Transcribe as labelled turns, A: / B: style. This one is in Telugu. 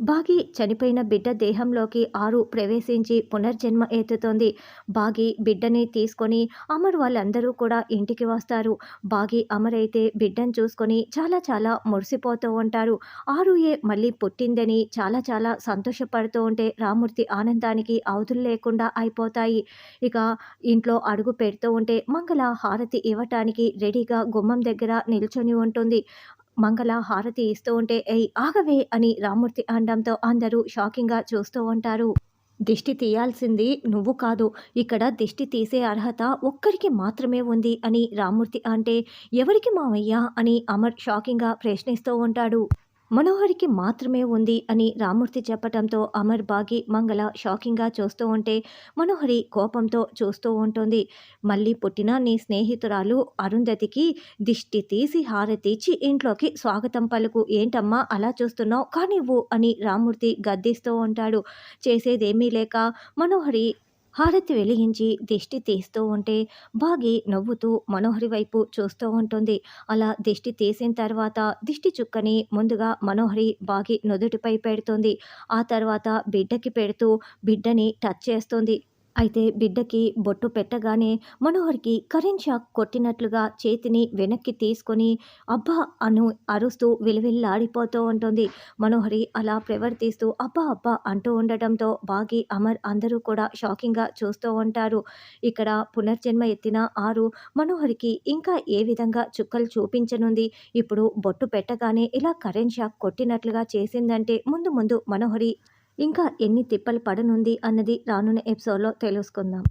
A: బాగి చనిపోయిన బిడ్డ దేహంలోకి ఆరు ప్రవేశించి పునర్జన్మ ఎత్తుతోంది. బాగి బిడ్డని తీసుకొని అమర్ వాళ్ళందరూ కూడా ఇంటికి వస్తారు. బాగి అమర్ అయితే బిడ్డను చూసుకొని చాలా చాలా మురిసిపోతూ ఉంటారు. ఆరుయే మళ్ళీ పుట్టిందని చాలా చాలా సంతోషపడుతూ ఉంటే రామూర్తి ఆనందానికి అవధులు లేకుండా అయిపోతాయి. ఇక ఇంట్లో అడుగు పెడుతూ ఉంటే మంగళ హారతి ఇవ్వటానికి రెడీగా గుమ్మం దగ్గర నిల్చొని ఉంటుంది. మంగళ హారతి ఇస్తూ ఉంటే "ఏయ్ ఆగవే" అని రామూర్తి అనడంతో అందరూ షాకింగ్‌గా చూస్తూ ఉంటారు. దిష్టి తీయాల్సింది నువ్వు కాదు. ఇక్కడ దిష్టి తీసే అర్హత ఒక్కరికి మాత్రమే ఉంది అని రామూర్తి అంటే, ఎవరికి మావయ్య అని అమర్ షాకింగ్‌గా ప్రశ్నిస్తూ ఉంటాడు. మనోహరికి మాత్రమే ఉంది అని రామూర్తి చెప్పటంతో అమర్, బాగి, మంగళ షాకింగ్‌గా చూస్తూ ఉంటే మనోహరి కోపంతో చూస్తూ ఉంటుంది. మళ్ళీ పుట్టిన నీ స్నేహితురాలు అరుంధతికి దిష్టి తీసి హారతిచ్చి ఇంట్లోకి స్వాగతం పలుకు. ఏంటమ్మా అలా చూస్తున్నావు, కానివ్వు అని రామూర్తి గద్దిస్తూ ఉంటాడు. చేసేదేమీ లేక మనోహరి హారతి వెలిగించి దిష్టి తీస్తూ ఉంటే బాగి నవ్వుతూ మనోహరి వైపు చూస్తూ ఉంటుంది. అలా దిష్టి తీసిన తర్వాత దిష్టి చుక్కని ముందుగా మనోహరి బాగి నుదుటిపై పెడుతుంది. ఆ తర్వాత బిడ్డకి పెడుతూ బిడ్డని టచ్ చేస్తుంది. అయితే బిడ్డకి బొట్టు పెట్టగానే మనోహర్‌కి కరెంట్ షాక్ కొట్టినట్లుగా చేతిని వెనక్కి తీసుకొని అబ్బా! అరుస్తూ విలవిల్లాడిపోతూ ఉంటుంది. మనోహరి అలా ప్రవర్తిస్తూ అబ్బా! అబ్బా! అంటూ ఉండటంతో బాగి, అమర్ అందరూ కూడా షాకింగ్‌గా చూస్తూ ఉంటారు. ఇక్కడ పునర్జన్మ ఎత్తిన ఆరు మనోహరికి ఇంకా ఏ విధంగా చుక్కలు చూపించనుంది? ఇప్పుడు బొట్టు పెట్టగానే ఇలా కరెంట్ షాక్ కొట్టినట్లుగా చేసిందంటే ముందు ముందు మనోహరి ఇంకా ఎన్ని తిప్పలు పడనుంది అన్నది రానున్న ఎపిసోడ్‌లో తెలుసుకుందాం.